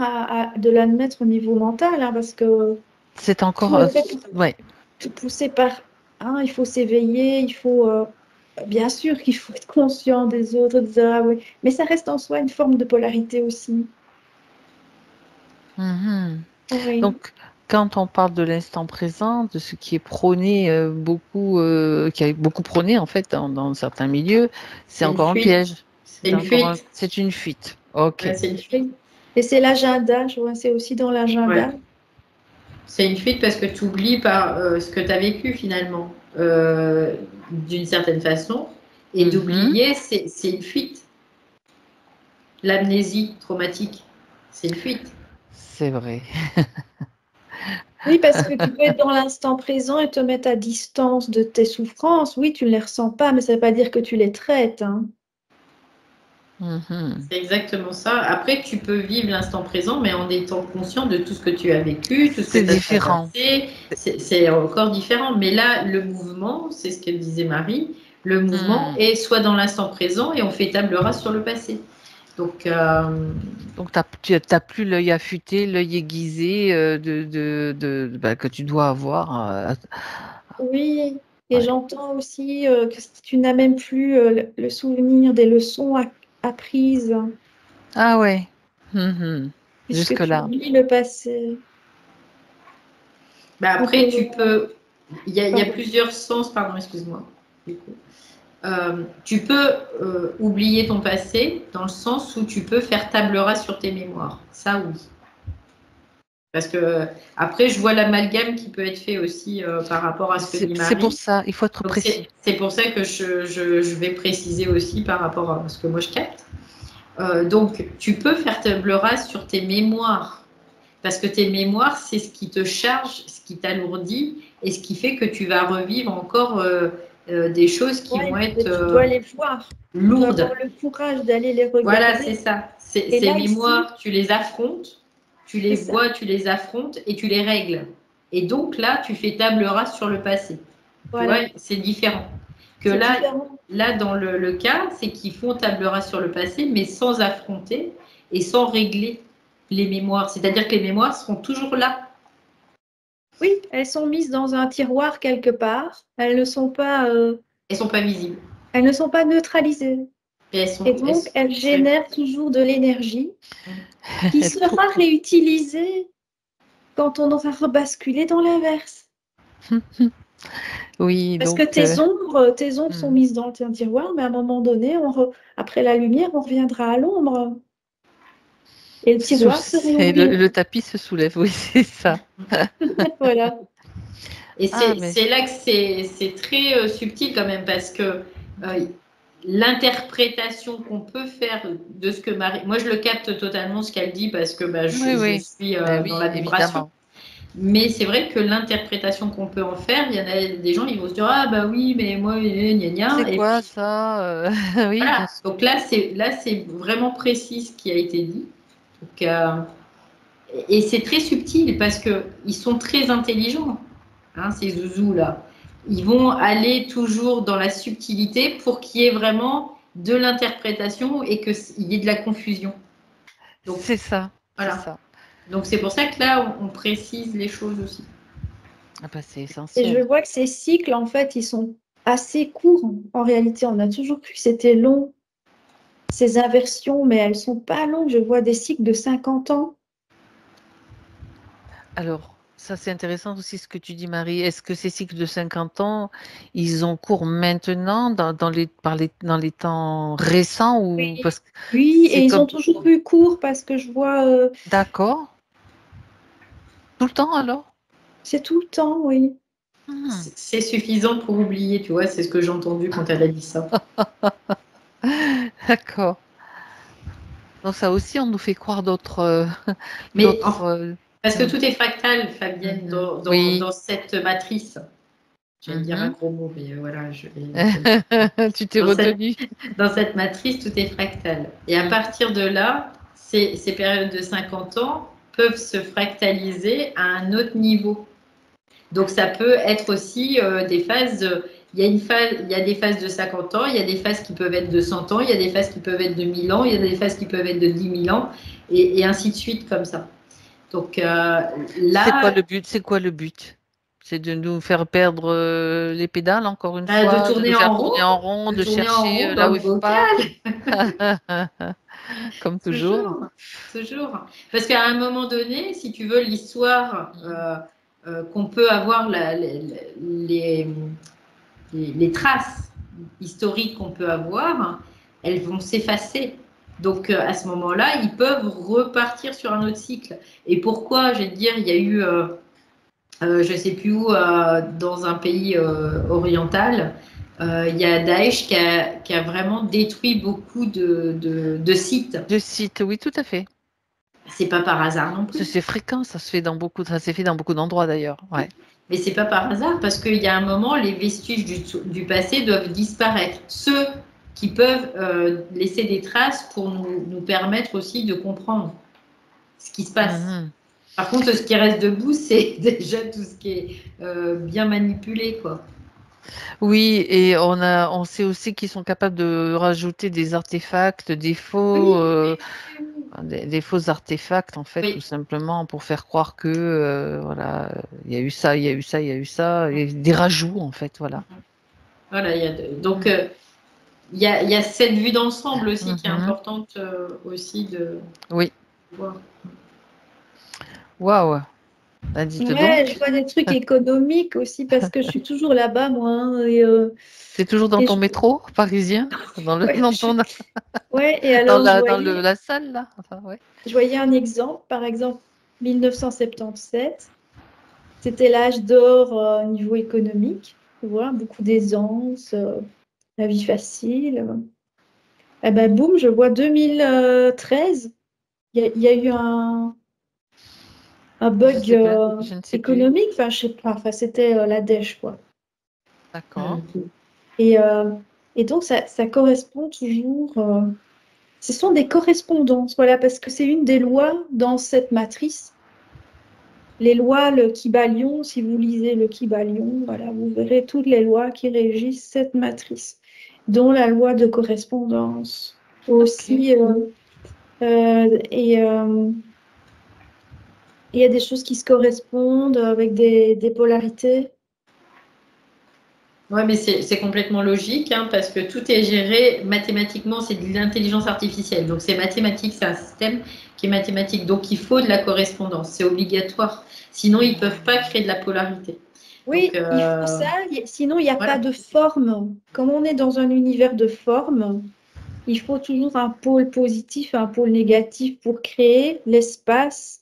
de l'admettre au niveau mental, hein, parce que C'est encore... tout est fait ouais. tout poussé par, hein, il faut s'éveiller, il faut, bien sûr qu'il faut être conscient des autres, oui. Mais ça reste en soi une forme de polarité aussi. Mhm. Oui. Donc, quand on parle de l'instant présent, de ce qui est prôné beaucoup, qui est beaucoup prôné en fait dans certains milieux, c'est C'est une encore un fuite. piège. C'est une fuite. C'est une fuite. Ok. Ouais, c'est une fuite. Oui. Et c'est l'agenda, je vois, c'est aussi dans l'agenda. Ouais. C'est une fuite parce que tu oublies par ce que tu as vécu finalement, d'une certaine façon. Et d'oublier, c'est une fuite. L'amnésie traumatique, c'est une fuite. C'est vrai. Oui, parce que tu peux être dans l'instant présent et te mettre à distance de tes souffrances. Oui, tu ne les ressens pas, mais ça ne veut pas dire que tu les traites, hein. C'est exactement ça. Après, tu peux vivre l'instant présent, mais en étant conscient de tout ce que tu as vécu, tout ce que C'est tu as différent. traversé. C'est encore différent. Mais là, le mouvement, c'est ce que disait Marie, le mouvement est soit dans l'instant présent et on fait table rase sur le passé. Donc, Donc, tu n'as plus l'œil affûté, l'œil aiguisé que tu dois avoir. Oui, et Ouais. j'entends aussi que tu n'as même plus le souvenir des leçons apprises, Ah ouais. Mhm. puisque tu Jusque-là. oublies le passé. bah Donc, après, tu peux. Il y a pardon. plusieurs sens, pardon, excuse-moi. Du coup. Tu peux oublier ton passé dans le sens où tu peux faire table rase sur tes mémoires. Ça, oui. Parce que après, je vois l'amalgame qui peut être fait aussi par rapport à ce que dit C'est pour Marie. ça, il faut être Donc, précis. c'est pour ça que je vais préciser aussi par rapport à ce que moi je capte. Donc, tu peux faire table rase sur tes mémoires. Parce que tes mémoires, c'est ce qui te charge, ce qui t'alourdit et ce qui fait que tu vas revivre encore des choses qui vont Ouais, être mais tu dois les voir. Tu dois avoir lourdes. le courage d'aller les Voilà, regarder. c'est ça. Et Ces là, ici, mémoires, tu les affrontes, tu les c'est ça. vois, tu les affrontes et tu les règles. Et donc là, tu fais table rase sur le passé. Tu vois, Voilà, c'est différent. Que c'est différent. là dans le cas, c'est qu'ils font table rase sur le passé, mais sans affronter et sans régler les mémoires. C'est-à-dire que les mémoires seront toujours là. Oui, elles sont mises dans un tiroir quelque part. Elles ne sont pas, Elles sont pas visibles. elles ne sont pas neutralisées. Et Et donc, elles génèrent toujours de l'énergie qui sera réutilisée quand on aura rebasculé dans l'inverse. Oui, Parce que donc tes ombres sont mises dans un tiroir, mais à un moment donné, après la lumière, on reviendra à l'ombre. Et le tiroir se Et réouvre. le tapis se soulève, oui, c'est ça. Voilà. Et Ah, mais c'est là que c'est très subtil quand même, parce que l'interprétation qu'on peut faire de ce que Marie... Moi, je le capte totalement ce qu'elle dit, parce que oui, je oui. suis Ben dans oui, la vibration. évidemment. Mais c'est vrai que l'interprétation qu'on peut en faire, il y en a des gens, ils vont se dire, ah bah oui, mais moi, gna gna. C'est Et quoi puis ça? Oui, bien voilà. sûr. Donc là, c'est vraiment précis ce qui a été dit. Donc, et c'est très subtil, parce qu'ils sont très intelligents, hein, ces zouzous là. Ils vont aller toujours dans la subtilité pour qu'il y ait vraiment de l'interprétation et qu'il y ait de la confusion. Donc C'est ça, c'est voilà. ça. Donc c'est pour ça que là, on précise les choses aussi. Ah ben, c'est Et je essentiel. vois que ces cycles, en fait, ils sont assez courts. En réalité, on a toujours cru que c'était long, ces inversions, mais elles sont pas longues. Je vois des cycles de 50 ans. Alors, ça c'est intéressant aussi ce que tu dis, Marie. Est-ce que ces cycles de 50 ans, ils ont cours maintenant dans les temps récents ou Oui. parce que Oui, c'est et ils ont comme toujours eu cours parce que je vois, d'accord tout le temps alors? c'est tout le temps, oui. Hmm. C'est suffisant pour oublier, tu vois, c'est ce que j'ai entendu quand elle a dit ça. D'accord. Donc ça aussi, on nous fait croire Mais d'autres. parce que Hmm. tout est fractal, Fabienne, Mhm. Oui. dans cette matrice. J'allais dire un Mhm. gros mot, mais voilà, je vais Tu t'es dans retenu. dans cette matrice, tout est fractal. Et à Hmm. partir de là, ces périodes de 50 ans peuvent se fractaliser à un autre niveau. Donc ça peut être aussi des phases. Il y a il y a des phases de 50 ans, il y a des phases qui peuvent être de 100 ans, il y a des phases qui peuvent être de 1000 ans, il y a des phases qui peuvent être de 10 000 ans, et ainsi de suite comme ça. Donc C'est quoi là, le but? C'est quoi le but? C'est de nous faire perdre les pédales encore une de fois, de nous tourner faire en tourner rond, en rond, de chercher dans là où le il faut bocal. pas. Comme toujours. Toujours, toujours. Parce qu'à un moment donné, si tu veux, l'histoire qu'on peut avoir, les traces historiques qu'on peut avoir, elles vont s'effacer. Donc à ce moment-là, ils peuvent repartir sur un autre cycle. Et pourquoi, je vais te dire, il y a eu, je ne sais plus où, dans un pays oriental, il y a Daesh qui a vraiment détruit beaucoup de sites. De site, oui, tout à fait. C'est pas par hasard non plus. C'est fréquent, ça s'est fait dans beaucoup d'endroits d'ailleurs. Ouais. Mais c'est pas par hasard, parce qu'il y a un moment, les vestiges du passé doivent disparaître. Ceux qui peuvent laisser des traces pour nous permettre aussi de comprendre ce qui se passe. Mhm. Par contre, ce qui reste debout, c'est déjà tout ce qui est bien manipulé, quoi. Oui, et on sait aussi qu'ils sont capables de rajouter des artefacts, Oui, des faux artefacts en fait, tout oui. simplement pour faire croire que voilà, il y a eu ça, il y a eu ça, il y a eu ça, et des rajouts en fait, voilà. Voilà, donc il y a cette vue d'ensemble aussi qui est Mhm. importante aussi de Oui. voir. Waouh. Bah, dites Ouais, je donc, vois des trucs économiques aussi parce que je suis toujours là-bas, moi, hein, t'es toujours dans et ton métro parisien, ouais, dans ton, ouais, et alors la salle là. Enfin, ouais. je voyais un exemple, par exemple, 1977, c'était l'âge d'or au niveau économique, tu vois, beaucoup d'aisance, la vie facile. Eh ben, boum, je vois 2013, il y a eu un Je bug sais pas, je ne sais plus. économique, enfin, je sais pas, enfin, c'était la dèche, quoi. D'accord. Et, euh, et donc, ça correspond toujours. Ce sont des correspondances, voilà, parce que c'est une des lois dans cette matrice. Les lois, le Kybalion, si vous lisez le Kybalion, voilà, vous verrez toutes les lois qui régissent cette matrice, dont la loi de correspondance Ok. aussi. Et il y a des choses qui se correspondent avec des polarités. Ouais, mais c'est complètement logique, hein, parce que tout est géré mathématiquement, c'est de l'intelligence artificielle. Donc c'est mathématique, c'est un système qui est mathématique. Donc il faut de la correspondance, c'est obligatoire. Sinon, ils ne peuvent pas créer de la polarité. Donc Oui, il faut ça, sinon il n'y a pas voilà. de forme. Comme on est dans un univers de forme, il faut toujours un pôle positif, un pôle négatif pour créer l'espace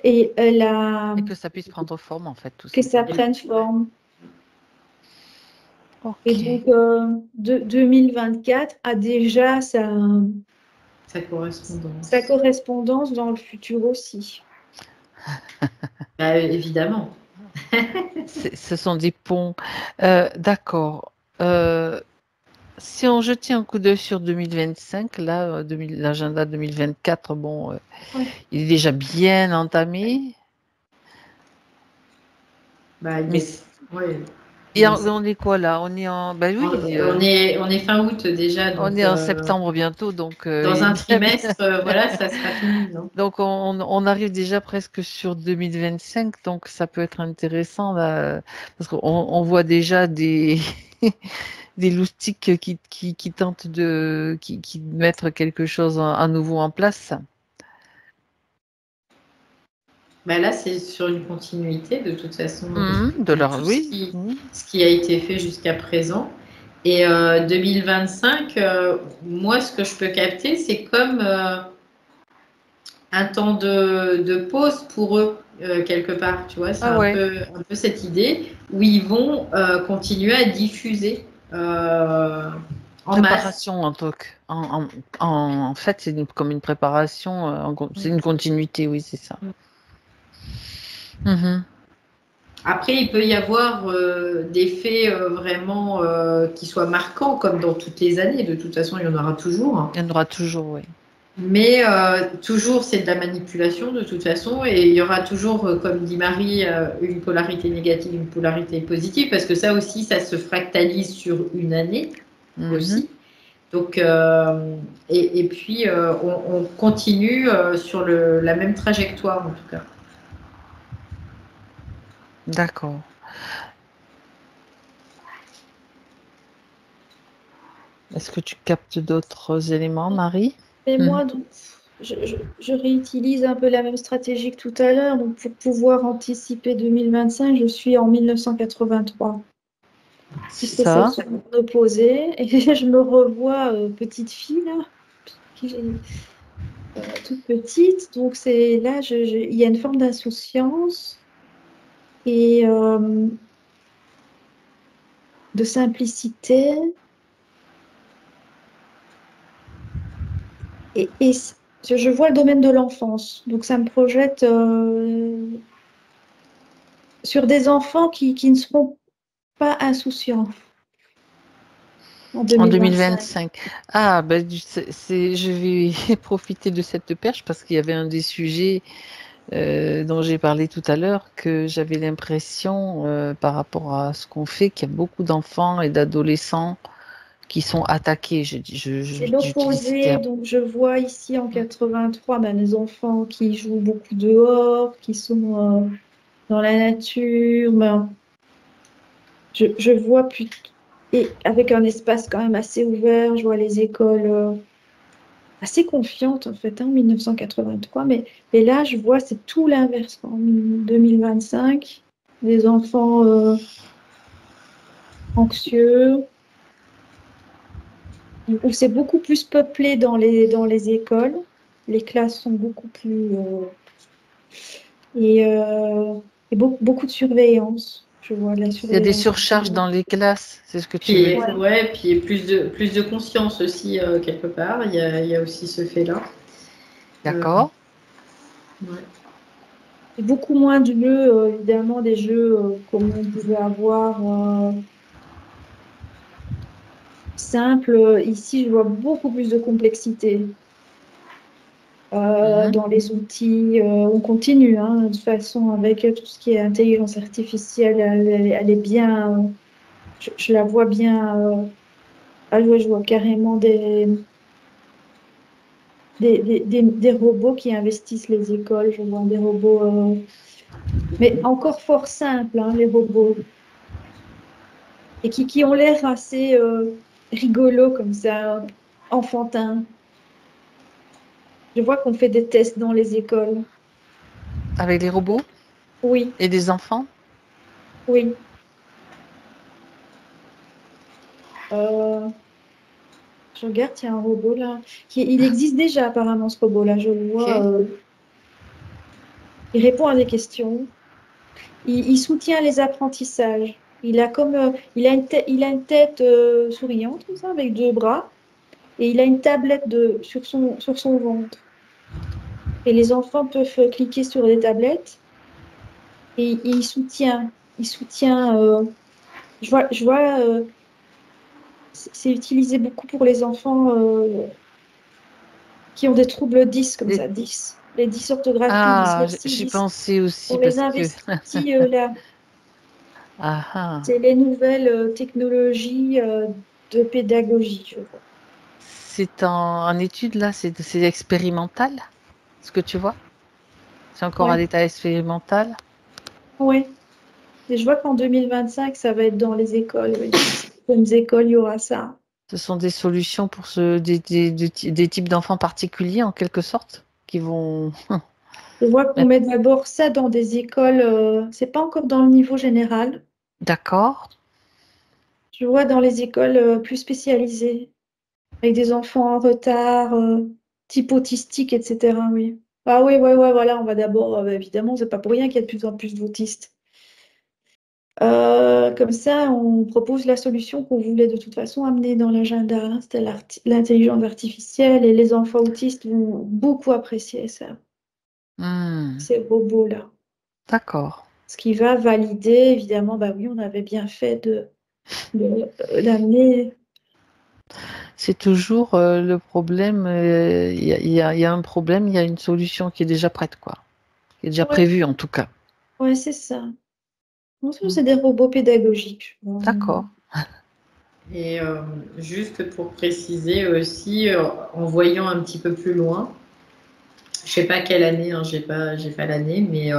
et Et que ça puisse prendre forme, en fait, tout que ça. ça prenne forme. Et Ok. donc, 2024 a déjà Sa correspondance. sa correspondance dans le futur aussi. Bah, évidemment. Ce sont des ponts. D'accord. Si on jetait un coup d'œil sur 2025, là, l'agenda 2024, bon, Ouais. il est déjà bien entamé. Bah, Mais ouais. et on est quoi là? On est en, ben oui, On est fin août déjà, on donc est en septembre bientôt, donc dans il est un bien. trimestre, voilà, ça sera fini, non? Donc on arrive déjà presque sur 2025, donc ça peut être intéressant là, parce qu'on voit déjà des des loustiques qui tentent qui mettre quelque chose à nouveau en place. Bah là, c'est sur une continuité de toute façon De de leur, tout oui. ce qui a été fait jusqu'à présent. Et 2025, moi, ce que je peux capter, c'est comme un temps de pause pour eux, quelque part. Tu vois, c'est Ah ouais. un peu cette idée où ils vont continuer à diffuser en masse. Préparation en tout cas. En fait, c'est comme une préparation, c'est une continuité, oui, c'est ça. Mhm. Après, il peut y avoir des faits vraiment qui soient marquants, comme dans toutes les années. De toute façon, il y en aura toujours. Il y en aura toujours, oui. Mais toujours, c'est de la manipulation de toute façon. Et il y aura toujours, comme dit Marie, une polarité négative, une polarité positive, parce que ça aussi, ça se fractalise sur une année Mhm. aussi. Donc, et puis, on continue sur la même trajectoire, en tout cas. D'accord. Est-ce que tu captes d'autres éléments, Marie? Et Mhm. moi, donc, je réutilise un peu la même stratégie que tout à l'heure. Donc, pour pouvoir anticiper 2025, je suis en 1983. Puisque c'est Ça, sur mon opposé. Et je me revois petite fille, là, qui est toute petite. Donc, c'est là, il y a une forme d'insouciance et de simplicité. Et je vois le domaine de l'enfance. Donc, ça me projette sur des enfants qui ne seront pas insouciants en en 2025. 2025. Ah, ben, je vais profiter de cette perche parce qu'il y avait un des sujets dont j'ai parlé tout à l'heure, que j'avais l'impression, par rapport à ce qu'on fait, qu'il y a beaucoup d'enfants et d'adolescents qui sont attaqués. C'est J'utilise ce l'opposé. terme. Donc, je vois ici en 83 ben, les enfants qui jouent beaucoup dehors, qui sont dans la nature. Ben, je vois plus. Et avec un espace quand même assez ouvert, je vois les écoles assez confiantes en fait, hein, en 1983. Mais là, je vois, c'est tout l'inverse en 2025. Des enfants anxieux, où c'est beaucoup plus peuplé dans les écoles. Les classes sont beaucoup plus et, euh, et beaucoup de surveillance. Je vois de la Il y a des surveillance. surcharges dans les classes, c'est ce que tu veux Puis, dire. ouais, puis plus de conscience aussi, quelque part. Il y a aussi ce fait-là. D'accord. Ouais. Et beaucoup moins de jeux, évidemment, des jeux comme on pouvait avoir simple. Ici, je vois beaucoup plus de complexité Mhm. dans les outils. On continue, hein, de toute façon, avec tout ce qui est intelligence artificielle, elle est bien, je la vois bien. Ah ouais, je vois carrément des robots qui investissent les écoles. Je vois des robots, mais encore fort simples, hein, les robots, et qui ont l'air assez rigolos comme ça, enfantins. Je vois qu'on fait des tests dans les écoles. Avec les robots Oui, et des enfants? oui. Euh, Je regarde, il y a un robot là. Il existe déjà apparemment ce robot-là. Je le vois. Il répond à des questions. Il soutient les apprentissages. Il a comme il a une tête souriante comme ça, avec deux bras, et il a une tablette sur son ventre. Et les enfants peuvent cliquer sur les tablettes et il soutient. Il soutient. Je vois. C'est utilisé beaucoup pour les enfants qui ont des troubles 10 comme ça, 10. Les 10 orthographies, 10 Ah, merci, j'y 10. pensais aussi On les parce que investit là. ah, ah. C'est les nouvelles technologies de pédagogie, je vois. C'est en étude là, c'est expérimental, ce que tu vois? C'est encore à Ouais, l'état expérimental. ouais. Et je vois qu'en 2025, ça va être dans les écoles. Oui. Dans les écoles, il y aura ça. Ce sont des solutions pour des types d'enfants particuliers en quelque sorte qui vont. Je vois qu'on met d'abord ça dans des écoles. C'est pas encore dans le niveau général. D'accord. Je vois dans les écoles plus spécialisées, avec des enfants en retard, type autistique, etc. Oui. Ah oui, ouais, ouais, voilà. On va d'abord, évidemment, c'est pas pour rien qu'il y a de plus en plus d'autistes. Comme ça, on propose la solution qu'on voulait de toute façon amener dans l'agenda, hein. C'était l'intelligence artificielle et les enfants autistes vont beaucoup apprécier ça, Hmm. ces robots-là. D'accord. Ce qui va valider, évidemment, bah oui, on avait bien fait d'amener. C'est toujours le problème. Il y a un problème, il y a une solution qui est déjà prête, quoi. Qui est déjà Ouais, prévue en tout cas. ouais, c'est ça. Non, ça, Hmm. c'est des robots pédagogiques. D'accord. Et juste pour préciser aussi, en voyant un petit peu plus loin, je sais pas quelle année, hein, j'ai pas l'année, mais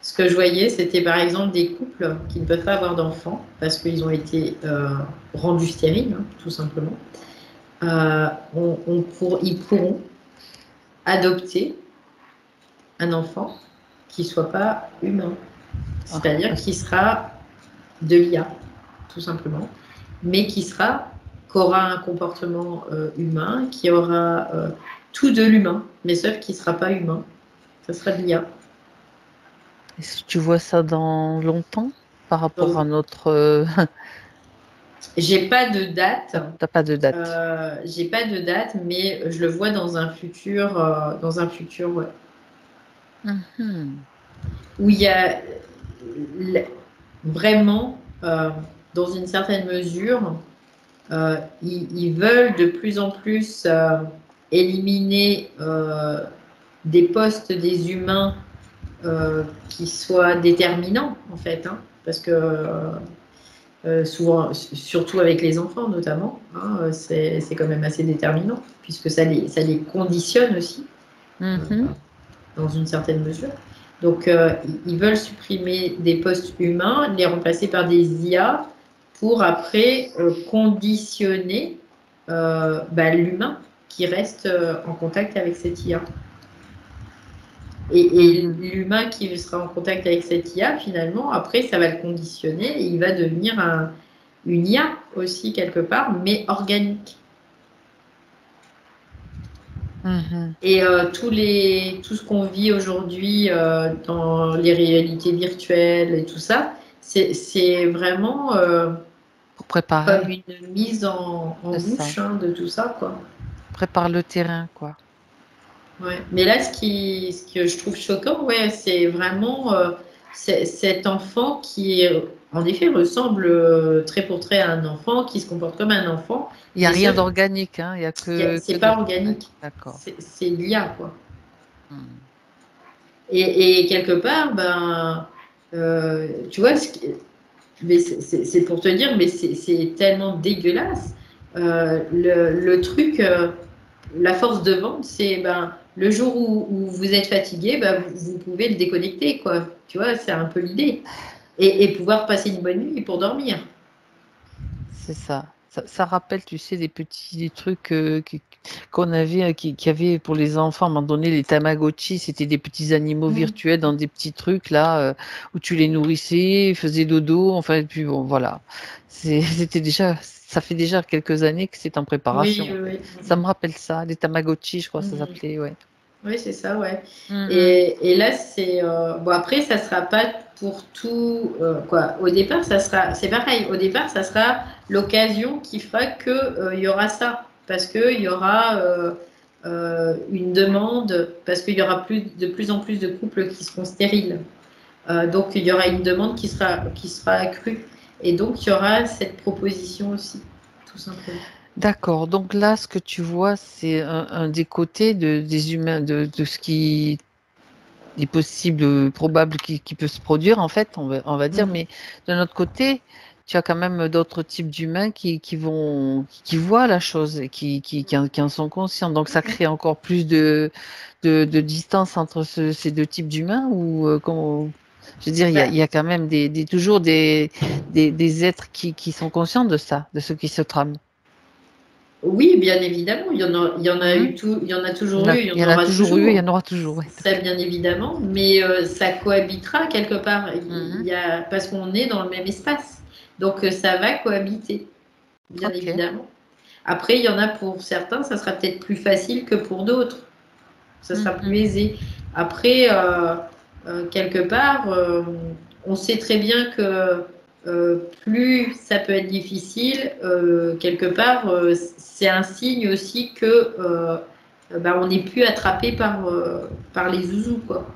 ce que je voyais, c'était par exemple des couples qui ne peuvent pas avoir d'enfants parce qu'ils ont été rendus stériles, hein, tout simplement. Ils pourront adopter un enfant qui soit pas humain, Ah, c'est-à-dire qui sera de l'IA, tout simplement, mais qui aura un comportement humain, qui aura tout de l'humain, mais sauf qui ne sera pas humain. Ça sera de l'IA. est-ce que tu vois ça dans longtemps par rapport à Donc, notre. j'ai pas de date. T'as pas de date. J'ai pas de date, mais je le vois dans un futur, ouais, Mhm. où il y a vraiment, dans une certaine mesure, ils veulent de plus en plus éliminer des postes des humains qui soient déterminants, en fait, hein, parce que souvent, surtout avec les enfants notamment, hein, c'est quand même assez déterminant, puisque ça les conditionne aussi, euh, Mhm. dans une certaine mesure. Donc, ils veulent supprimer des postes humains, les remplacer par des IA pour après conditionner l'humain qui reste en contact avec cette IA. Et Mhm. l'humain qui sera en contact avec cette IA, finalement, après, ça va le conditionner et il va devenir une IA aussi quelque part, mais organique. Mhm. Et tout ce qu'on vit aujourd'hui dans les réalités virtuelles et tout ça, c'est vraiment Pour préparer, comme une mise en c'est ça. bouche, hein, de tout ça, quoi. Prépare le terrain, quoi. Ouais. Mais là, ce que je trouve choquant, ouais, c'est vraiment cet enfant qui, en effet, ressemble trait pour trait à un enfant, qui se comporte comme un enfant, Il n'y a mais rien sauf d'organique, hein. Il n'y a que c'est de. pas Ouais, organique, d'accord. c'est l'IA, quoi. Hmm. Et quelque part, ben, tu vois, mais c'est pour te dire, mais c'est tellement dégueulasse. Le truc, la force de vente, c'est ben, le jour où vous êtes fatigué, ben, vous pouvez le déconnecter, quoi. Tu vois, c'est un peu l'idée. Et pouvoir passer une bonne nuit pour dormir. C'est ça. Ça rappelle, tu sais, des petits trucs qu'on avait, qui avait pour les enfants. À un moment donné, les Tamagotchi, c'était des petits animaux virtuels dans des petits trucs là où tu les nourrissais, ils faisaient dodo. Enfin, et puis bon, voilà. C'était déjà, ça fait déjà quelques années que c'est en préparation. Oui, oui, Ça me rappelle ça, les Tamagotchi, je crois que ça s'appelait, ouais. Oui, c'est ça, ouais. Mhm. Et là, c'est bon. Après, ça sera pas pour tout, quoi. Au départ, c'est pareil. Au départ, ça sera l'occasion qui fera que il y aura ça, parce que il y aura une demande, parce qu'il y aura de plus en plus de couples qui seront stériles. Donc, il y aura une demande qui sera accrue, et donc il y aura cette proposition aussi, tout simplement. D'accord. Donc là, ce que tu vois, c'est un des côtés des humains, de ce qui est possible, probable qui peut se produire, en fait, on va dire. Mais de notre côté, tu as quand même d'autres types d'humains qui voient la chose et qui en sont conscients. Donc ça crée encore plus de distance entre ces deux types d'humains ou je veux dire, il y a quand même toujours des êtres qui sont conscients de ça, de ce qui se trame. Oui, bien évidemment, il y en a eu tout, il y en a toujours eu, il y en aura toujours. Il y en aura toujours, ouais. Ça, bien évidemment, mais ça cohabitera quelque part. Parce qu'on est dans le même espace. Donc ça va cohabiter, bien évidemment. Après, il y en a pour certains, ça sera peut-être plus facile que pour d'autres. Ça sera plus aisé. Après, quelque part, on sait très bien que plus ça peut être difficile, quelque part, c'est un signe aussi que on n'est plus attrapé par les zouzous, quoi.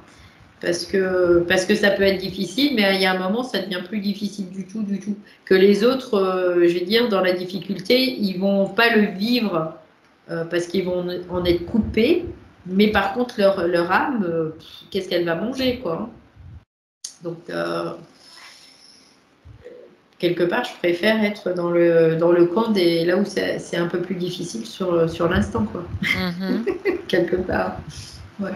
Parce que ça peut être difficile, mais il y a un moment, ça devient plus difficile du tout, du tout. Que les autres, je vais dire, dans la difficulté, ils vont pas le vivre parce qu'ils vont en être coupés, mais par contre, leur âme, qu'est-ce qu'elle va manger, quoi. Donc, quelque part, je préfère être dans le camp là où c'est un peu plus difficile sur l'instant, quoi. Quelque part. Ouais.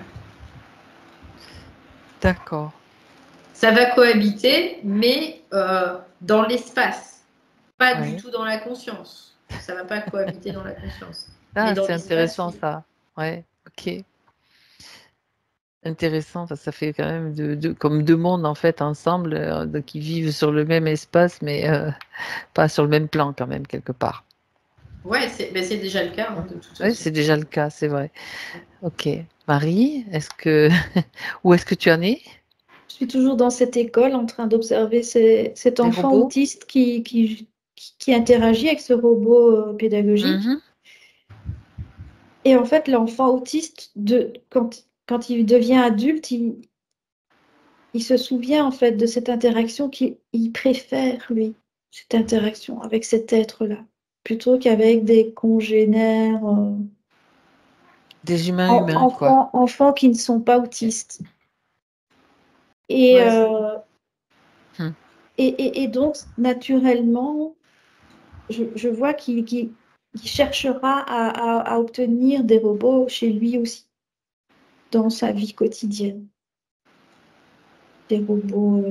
D'accord. Ça va cohabiter, mais dans l'espace, pas du tout dans la conscience. Ça va pas cohabiter dans la conscience. Ah, c'est intéressant ça. Ouais, ok. Intéressant, ça fait quand même comme deux mondes en fait ensemble qui vivent sur le même espace, mais pas sur le même plan quand même quelque part. Ouais, c'est déjà le cas hein, de toute façon. Oui, c'est déjà le cas, c'est vrai. Ok. Marie, où est-ce que tu en es? Je suis toujours dans cette école en train d'observer cet enfant autiste qui interagit avec ce robot pédagogique. Et en fait, l'enfant autiste, quand il devient adulte, il se souvient en fait de cette interaction qu'il préfère, lui, cette interaction avec cet être-là, plutôt qu'avec des congénères, des humains, quoi. Enfants qui ne sont pas autistes. Et, et donc, naturellement, je vois qu'il cherchera à obtenir des robots chez lui aussi, dans sa vie quotidienne. Des robots.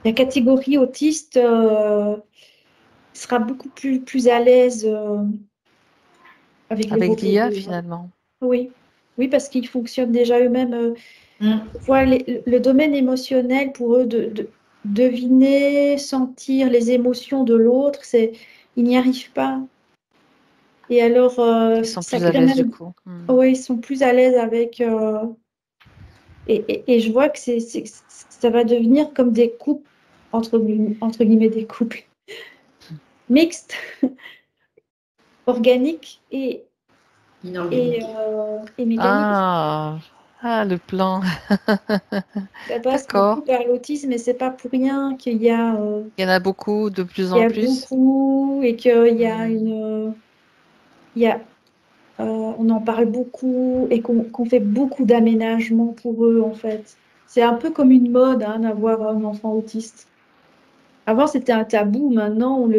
La catégorie autiste sera beaucoup plus à l'aise avec les robots. l'IA, finalement. Oui, oui, parce qu'ils fonctionnent déjà eux-mêmes. Le domaine émotionnel pour eux de deviner, sentir les émotions de l'autre, ils n'y arrivent pas. Et alors, ils sont plus à l'aise du coup. Oui, ils sont plus à l'aise avec. Et je vois que ça va devenir comme des couples, entre guillemets, des couples mixtes, organiques et mécaniques. Ah, le plan. Ça passe beaucoup par l'autisme et c'est pas pour rien qu'il y a. Il y en a beaucoup, de plus en plus. Il y a beaucoup et qu'il y a on en parle beaucoup et qu'on fait beaucoup d'aménagements pour eux en fait. C'est un peu comme une mode d'avoir un enfant autiste. Avant c'était un tabou, maintenant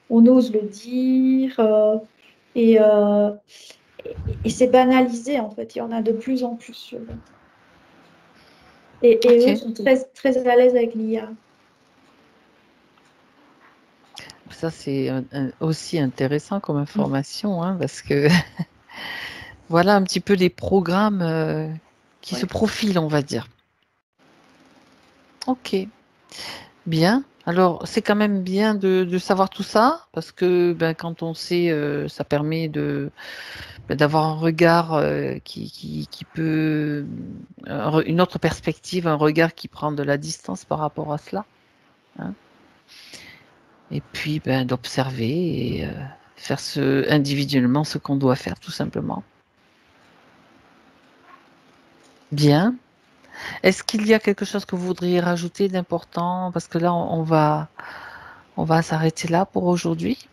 on ose le dire et c'est banalisé en fait. Il y en a de plus en plus. Et eux sont très, très à l'aise avec l'IA. ça c'est aussi intéressant comme information, hein, parce que voilà un petit peu les programmes qui se profilent, on va dire. Ok, bien. Alors, c'est quand même bien de savoir tout ça, parce que quand on sait, ça permet d'avoir un regard qui peut... une autre perspective, un regard qui prend de la distance par rapport à cela. Hein. Et puis, d'observer et faire individuellement ce qu'on doit faire, tout simplement. Bien. Est-ce qu'il y a quelque chose que vous voudriez rajouter d'important? Parce que là, on va s'arrêter là pour aujourd'hui.